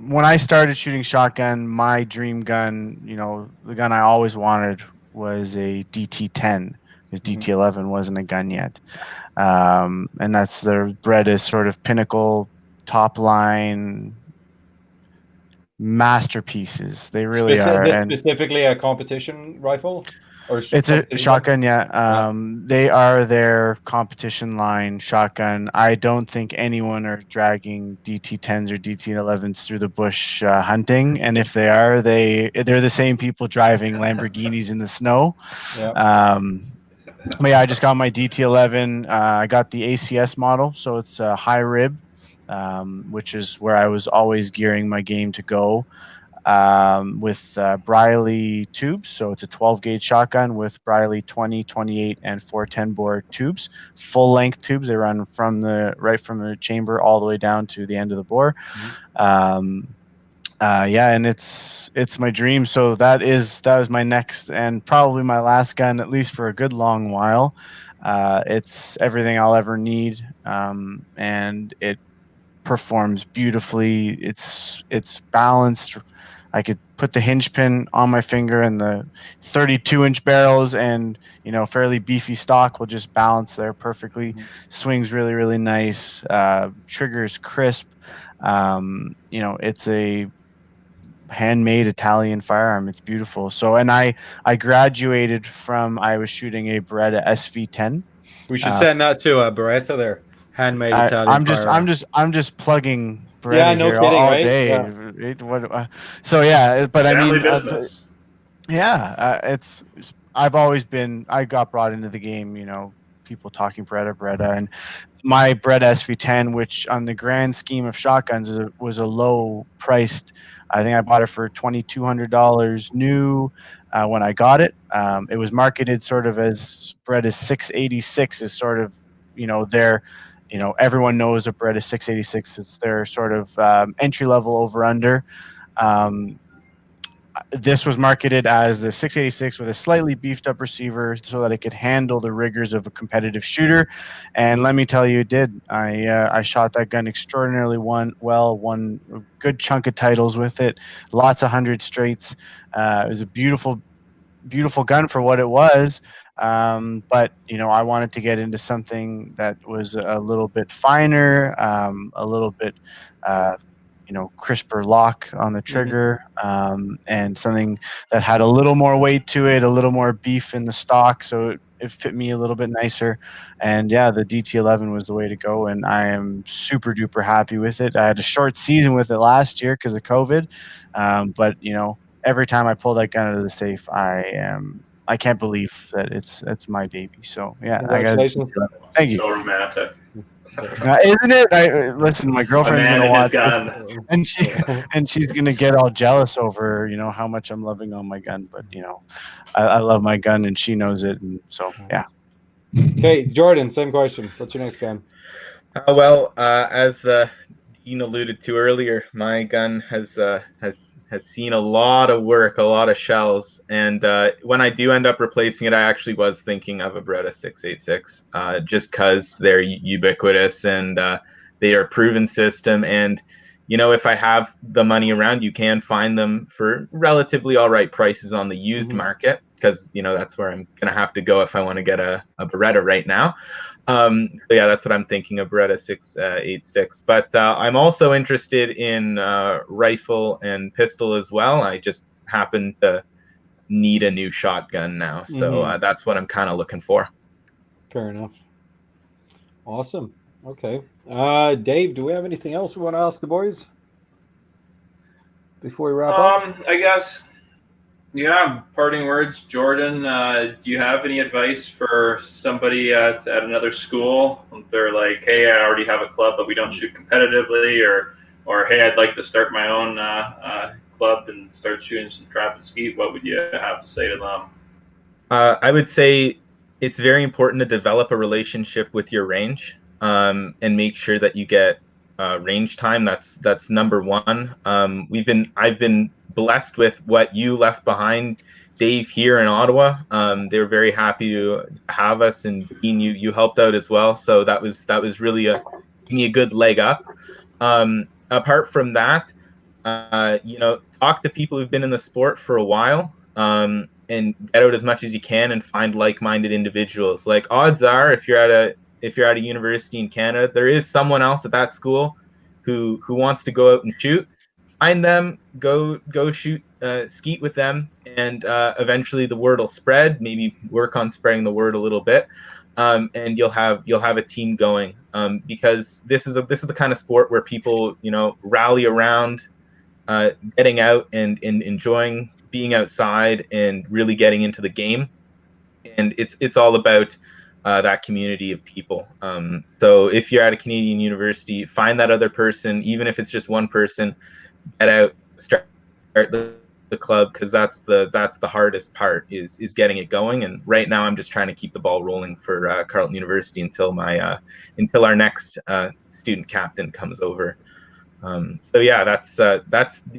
when I started shooting shotgun, my dream gun, the gun I always wanted was a DT10, because DT11 wasn't a gun yet. And that's their Beretta's sort of pinnacle top line masterpieces. They really are. And specifically a competition rifle? It's a shotgun, yeah. They are their competition line shotgun. I don't think anyone are dragging DT10s or DT11s through the bush hunting, and if they are, they're the same people driving Lamborghinis in the snow. But yeah, I just got my DT11. I got the ACS model, so it's a high rib, which is where I was always gearing my game to go. With Briley tubes. So it's a 12 gauge shotgun with Briley 20, 28, and 410 bore tubes, full length tubes. They run from the chamber all the way down to the end of the bore. And it's my dream. So that was my next and probably my last gun, at least for a good long while. It's everything I'll ever need, and it performs beautifully. It's balanced. I could put the hinge pin on my finger, and the 32-inch barrels and fairly beefy stock will just balance there perfectly. Swings really, really nice. Triggers crisp. It's a handmade Italian firearm. It's beautiful. So, and I graduated from, I was shooting a Beretta SV10. We should send that to Beretta there. Handmade Italian firearm. I'm just plugging Beretta no here kidding, all right? day. Yeah. So yeah, but Family I mean, business. I got brought into the game, people talking Beretta, and my Beretta SV10, which on the grand scheme of shotguns was a low priced. I think I bought it for $2,200 new when I got it. It was marketed sort of as Beretta's 686 is sort of, their, everyone knows a Beretta 686. It's their sort of entry level over under. this was marketed as the 686 with a slightly beefed up receiver so that it could handle the rigors of a competitive shooter. And let me tell you, it did. I shot that gun extraordinarily well, won a good chunk of titles with it, lots of 100 straights. It was a beautiful gun for what it was. But I wanted to get into something that was a little bit finer, a little bit, crisper lock on the trigger, and something that had a little more weight to it, a little more beef in the stock, so it fit me a little bit nicer. And yeah, the DT11 was the way to go, and I am super duper happy with it. I had a short season with it last year because of COVID, but every time I pull that gun out of the safe, I can't believe that it's my baby. So yeah, Congratulations. Thank you. So romantic. Isn't it? Listen, my girlfriend's man gonna and his watch it, gun. and she's gonna get all jealous over how much I'm loving on my gun. But I love my gun, and she knows it, and so yeah. Okay, Jordan, same question. What's your next gun? As Dean alluded to earlier, my gun has seen a lot of work, a lot of shells, and when I do end up replacing it, I actually was thinking of a Beretta 686, just because they're ubiquitous and they are a proven system. And if I have the money around, you can find them for relatively all right prices on the used market, because that's where I'm gonna have to go if I want to get a Beretta right now. Yeah, that's what I'm thinking of, Beretta 686. But I'm also interested in rifle and pistol as well. I just happen to need a new shotgun now, so that's what I'm kind of looking for. Fair enough. Awesome. Okay. Dave, do we have anything else we want to ask the boys before we wrap up? I guess. Yeah, parting words, Jordan. Do you have any advice for somebody at another school? If they're like, "Hey, I already have a club, but we don't shoot competitively," or "Hey, I'd like to start my own club and start shooting some trap and skeet." What would you have to say to them? I would say it's very important to develop a relationship with your range, and make sure that you get range time. That's number one. I've been blessed with what you left behind, Dave, here in Ottawa. They were very happy to have us, and Dean, you helped out as well. So that was really giving me a good leg up. Apart from that, talk to people who've been in the sport for a while, and get out as much as you can and find like-minded individuals. Like, odds are, if you're at a university in Canada, there is someone else at that school who wants to go out and shoot. Find them, go shoot skeet with them, and eventually the word will spread. Maybe work on spreading the word a little bit, and you'll have a team going. Because this is the kind of sport where people rally around, getting out and enjoying being outside and really getting into the game. And it's all about that community of people. So if you're at a Canadian university, find that other person, even if it's just one person. Get out, start the club, because that's the hardest part is getting it going. And right now, I'm just trying to keep the ball rolling for Carleton University until our next student captain comes over. So yeah, that's the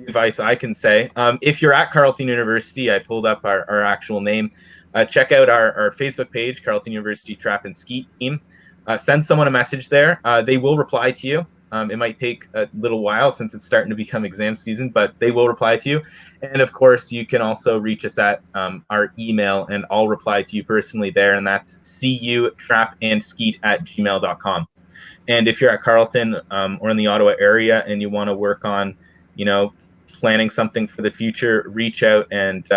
advice I can say. If you're at Carleton University, I pulled up our actual name. Check out our Facebook page, Carleton University Trap and Skeet Team. Send someone a message there. They will reply to you. It might take a little while since it's starting to become exam season, but they will reply to you. And of course, you can also reach us at our email, and I'll reply to you personally there. And that's cutrapandskeet@gmail.com. And if you're at Carleton or in the Ottawa area and you want to work on, planning something for the future, reach out. And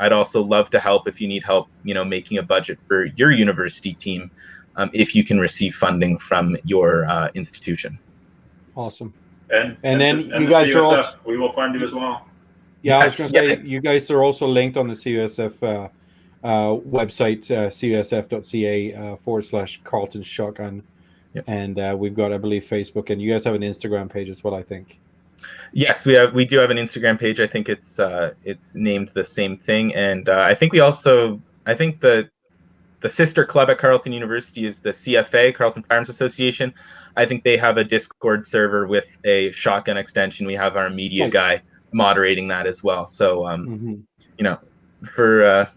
I'd also love to help if you need help, making a budget for your university team, if you can receive funding from your institution. Awesome. And then you you guys CUSF, are also, we will fund you as well. Yeah, Yes, I was going to say, you guys are also linked on the CUSF website, cusf.ca /Carlton Shotgun. Yep. And we've got, I believe, Facebook, and you guys have an Instagram page as well, I think. Yes, we do have an Instagram page. I think it's named the same thing, and I think the sister club at Carleton University is the CFA, Carleton Firearms Association. I think they have a Discord server with a shotgun extension. We have our media guy moderating that as well. So Mhm. you know, for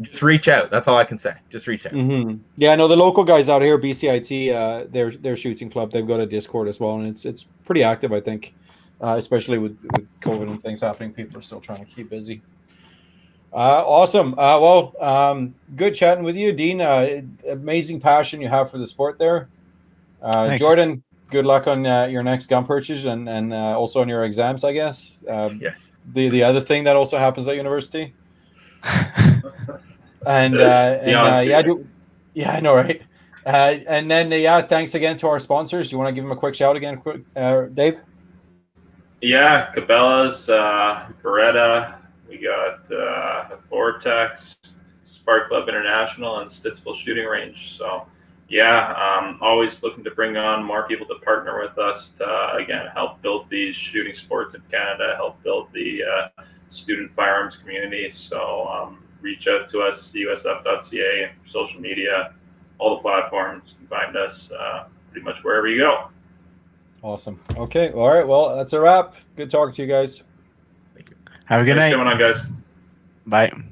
just reach out. That's all I can say. Just reach out. Yeah, I know the local guys out here, BCIT, their shooting club, they've got a Discord as well, and it's pretty active, I think, especially with COVID and things happening. People are still trying to keep busy. Awesome. Good chatting with you, Dean. Amazing passion you have for the sport there. Thanks. Jordan, good luck on your next gun purchase and also on your exams, I guess. Yes. The other thing that also happens at university. And Beyond yeah, shooting. yeah, I know, right? And then yeah, thanks again to our sponsors. You want to give them a quick shout again, quick, Dave? Yeah, Cabela's, Beretta. We got Vortex, Spark Club International, and Stittsville Shooting Range. So, yeah, always looking to bring on more people to partner with us to, again, help build these shooting sports in Canada, help build the student firearms community. So, reach out to us, usf.ca, social media, all the platforms. You can find us pretty much wherever you go. Awesome. Okay. All right. Well, that's a wrap. Good talking to you guys. Have a good Thanks night. for coming on, guys. Bye.